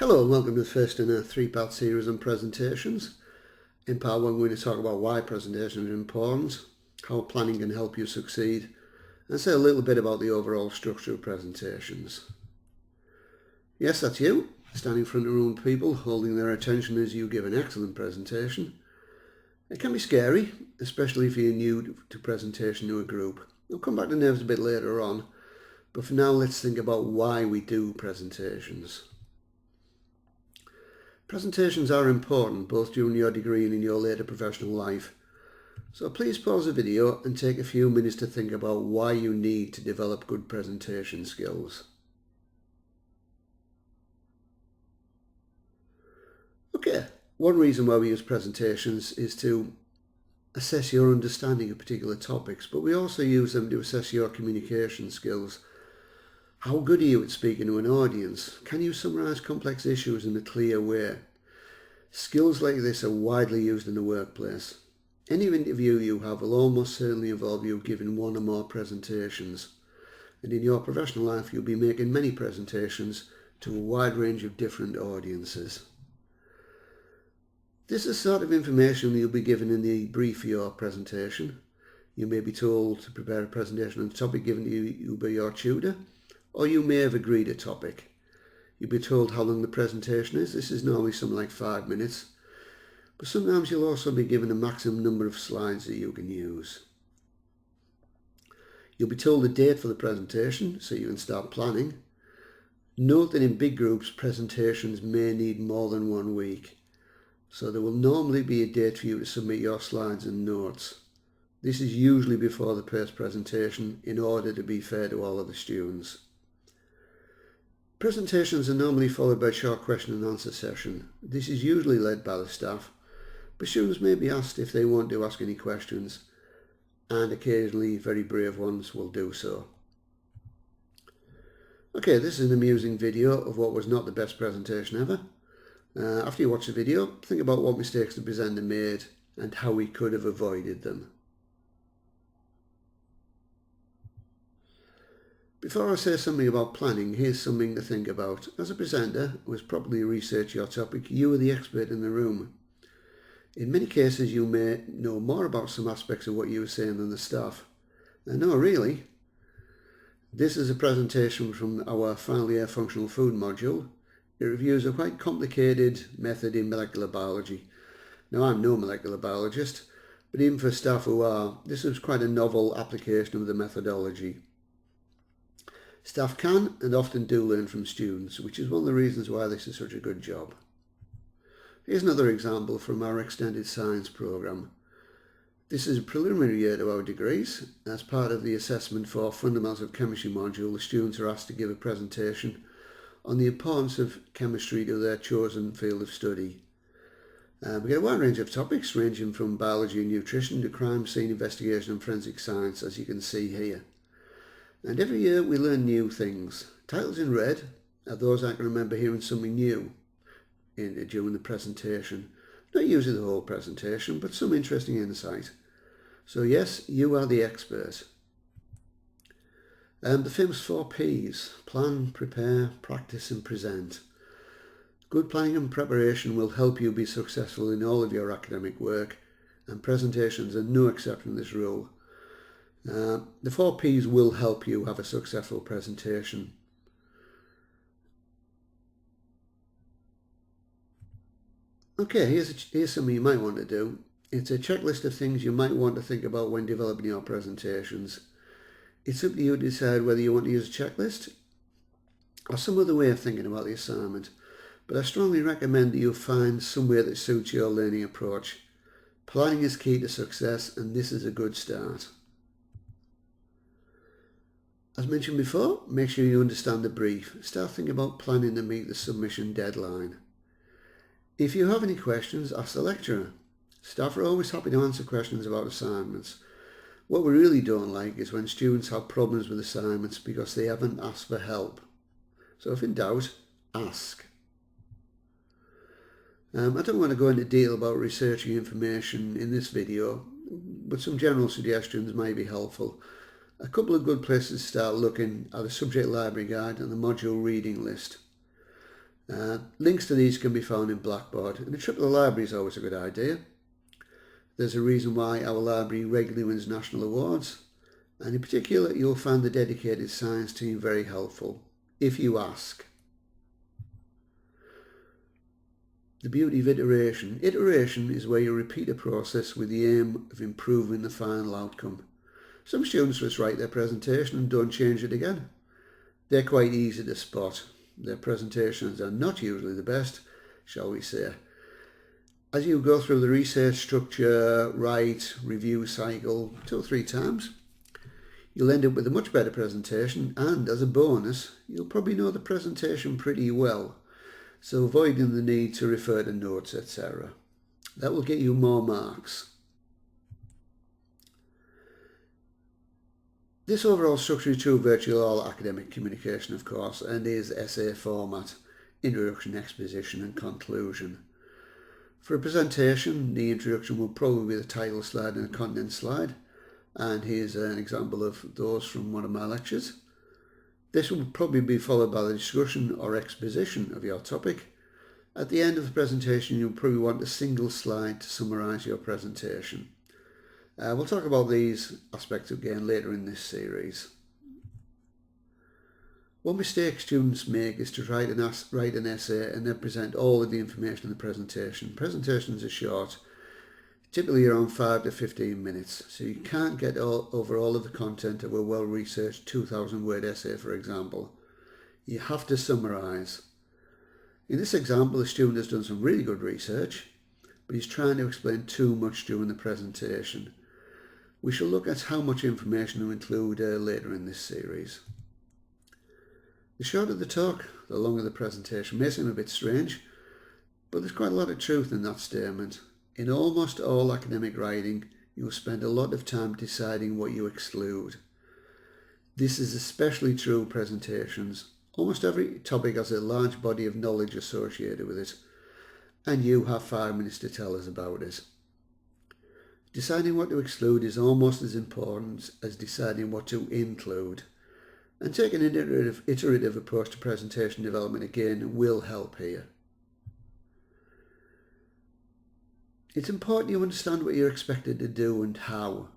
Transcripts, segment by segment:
Hello and welcome to the first in a three-part series on presentations. In part one we're going to talk about why presentations are important, how planning can help you succeed, and say a little bit about the overall structure of presentations. Yes, that's you, standing in front of a room of people, holding their attention as you give an excellent presentation. It can be scary, especially if you're new to presentation to a group. I'll come back to nerves a bit later on, but for now let's think about why we do presentations. Presentations are important both during your degree and in your later professional life. So please pause the video and take a few minutes to think about why you need to develop good presentation skills. Okay, one reason why we use presentations is to assess your understanding of particular topics, but we also use them to assess your communication skills. How good are you at speaking to an audience? Can you summarize complex issues in a clear way? Skills like this are widely used in the workplace. Any interview you have will almost certainly involve you giving one or more presentations. And in your professional life, you'll be making many presentations to a wide range of different audiences. This is the sort of information you'll be given in the brief for your presentation. You may be told to prepare a presentation on a topic given to you by your tutor, or you may have agreed a topic. You'll be told how long the presentation is. This is normally something like 5 minutes. But sometimes you'll also be given a maximum number of slides that you can use. You'll be told a date for the presentation so you can start planning. Note that in big groups, presentations may need more than 1 week. So there will normally be a date for you to submit your slides and notes. This is usually before the first presentation in order to be fair to all of the students. Presentations are normally followed by a short question and answer session. This is usually led by the staff, but students may be asked if they want to ask any questions, and occasionally very brave ones will do so. Okay, this is an amusing video of what was not the best presentation ever. After you watch the video, think about what mistakes the presenter made and how we could have avoided them. Before I say something about planning, here's something to think about. As a presenter who has properly researched your topic, you are the expert in the room. In many cases, you may know more about some aspects of what you are saying than the staff. No, really. This is a presentation from our final year functional food module. It reviews a quite complicated method in molecular biology. Now, I'm no molecular biologist, but even for staff who are, this is quite a novel application of the methodology. Staff can and often do learn from students, which is one of the reasons why this is such a good job. Here's another example from our extended science programme. This is a preliminary year to our degrees. As part of the assessment for fundamentals of chemistry module, the students are asked to give a presentation on the importance of chemistry to their chosen field of study. We get a wide range of topics ranging from biology and nutrition to crime scene investigation and forensic science, as you can see here. And every year we learn new things. Titles in red are those I can remember hearing something new during the presentation. Not usually the whole presentation, but some interesting insight. So yes, you are the expert. The famous 4 Ps: plan, prepare, practice and present. Good planning and preparation will help you be successful in all of your academic work, and presentations are no exception to this rule. The 4 Ps will help you have a successful presentation. Okay, here's something you might want to do. It's a checklist of things you might want to think about when developing your presentations. It's up to you to decide whether you want to use a checklist or some other way of thinking about the assignment, but I strongly recommend that you find some way that suits your learning approach. Planning is key to success, and this is a good start. As mentioned before, make sure you understand the brief. Start thinking about planning to meet the submission deadline. If you have any questions, ask the lecturer. Staff are always happy to answer questions about assignments. What we really don't like is when students have problems with assignments because they haven't asked for help. So if in doubt, ask. I don't want to go into detail about researching information in this video, but some general suggestions may be helpful. A couple of good places to start looking are the subject library guide and the module reading list. Links to these can be found in Blackboard, and a trip to the library is always a good idea. There's a reason why our library regularly wins national awards, and in particular you'll find the dedicated science team very helpful, if you ask. The beauty of iteration. Iteration is where you repeat a process with the aim of improving the final outcome. Some students just write their presentation and don't change it again. They're quite easy to spot. Their presentations are not usually the best, shall we say. As you go through the research structure, write, review cycle 2 or 3 times, you'll end up with a much better presentation, and as a bonus, you'll probably know the presentation pretty well, so avoiding the need to refer to notes, etc. That will get you more marks. This overall structure is true of virtually all academic communication, of course, and is essay format: introduction, exposition and conclusion. For a presentation, the introduction will probably be the title slide and a content slide, and here's an example of those from one of my lectures. This will probably be followed by the discussion or exposition of your topic. At the end of the presentation, you'll probably want a single slide to summarise your presentation. We'll talk about these aspects again later in this series. One mistake students make is to write an essay and then present all of the information in the presentation. Presentations are short, typically around 5 to 15 minutes, so you can't get over all of the content of a well-researched 2,000 word essay, for example. You have to summarise. In this example, the student has done some really good research, but he's trying to explain too much during the presentation. We shall look at how much information to include later in this series. The shorter the talk, the longer the presentation. May seem a bit strange, but there's quite a lot of truth in that statement. In almost all academic writing, you will spend a lot of time deciding what you exclude. This is especially true of presentations. Almost every topic has a large body of knowledge associated with it, and you have 5 minutes to tell us about it. Deciding what to exclude is almost as important as deciding what to include, and taking an iterative approach to presentation development again will help here. It's important you understand what you're expected to do and how.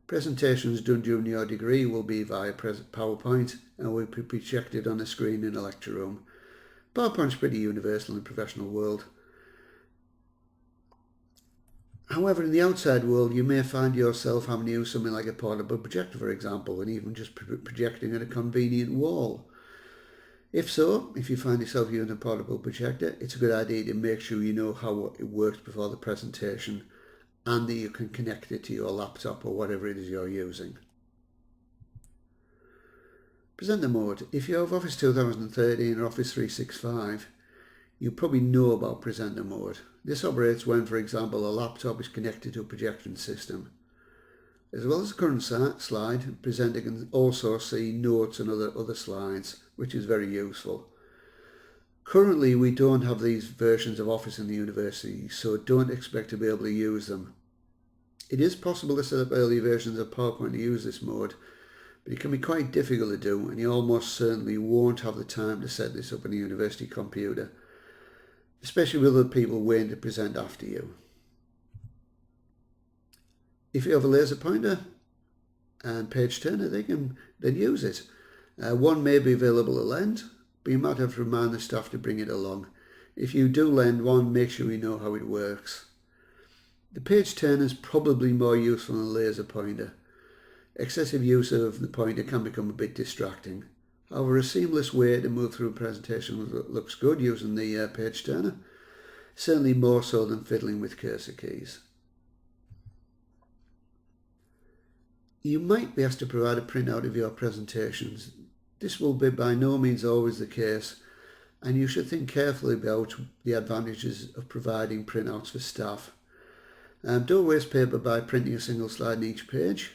Presentations done during your degree will be via PowerPoint and will be projected on a screen in a lecture room. PowerPoint's pretty universal in the professional world. However, in the outside world, you may find yourself having to use something like a portable projector, for example, and even just projecting at a convenient wall. If so, if you find yourself using a portable projector, it's a good idea to make sure you know how it works before the presentation, and that you can connect it to your laptop or whatever it is you're using. Presenter mode. If you have Office 2013 or Office 365, you probably know about presenter mode. This operates when, for example, a laptop is connected to a projection system. As well as the current slide, the presenter can also see notes and other slides, which is very useful. Currently, we don't have these versions of Office in the university, so don't expect to be able to use them. It is possible to set up early versions of PowerPoint to use this mode, but it can be quite difficult to do, and you almost certainly won't have the time to set this up on a university computer, especially with other people waiting to present after you. If you have a laser pointer and page turner, then use it. One may be available to lend, but you might have to remind the staff to bring it along. If you do lend one, make sure you know how it works. The page turner is probably more useful than a laser pointer. Excessive use of the pointer can become a bit distracting. However, a seamless way to move through a presentation looks good using the page turner, certainly more so than fiddling with cursor keys. You might be asked to provide a printout of your presentations. This will be by no means always the case, and you should think carefully about the advantages of providing printouts for staff. Don't waste paper by printing a single slide on each page.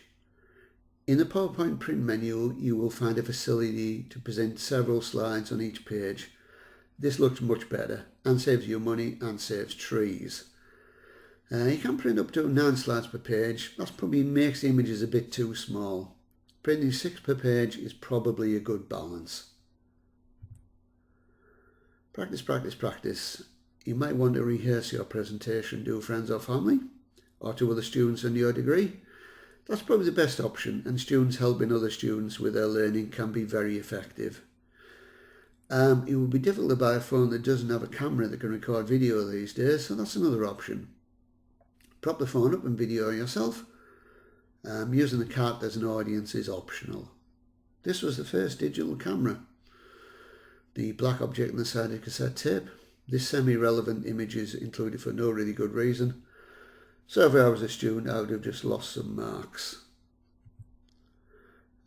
In the PowerPoint print menu, you will find a facility to present several slides on each page. This looks much better and saves you money and saves trees. You can print up to 9 slides per page. That probably makes the images a bit too small. Printing 6 per page is probably a good balance. Practice, practice, practice. You might want to rehearse your presentation to friends or family, or to other students in your degree. That's probably the best option, and students helping other students with their learning can be very effective. It would be difficult to buy a phone that doesn't have a camera that can record video these days, so that's another option. Prop the phone up and video yourself. Using the cart as an audience is optional. This was the first digital camera. The black object on the side of the cassette tape. This semi-relevant image is included for no really good reason. So if I was a student, I would have just lost some marks.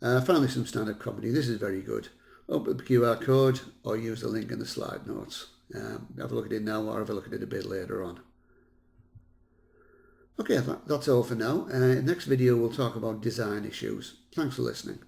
Finally, some stand-up comedy. This is very good. Open the QR code or use the link in the slide notes. Have a look at it now or have a look at it a bit later on. Okay, that's all for now. Next video we'll talk about design issues. Thanks for listening.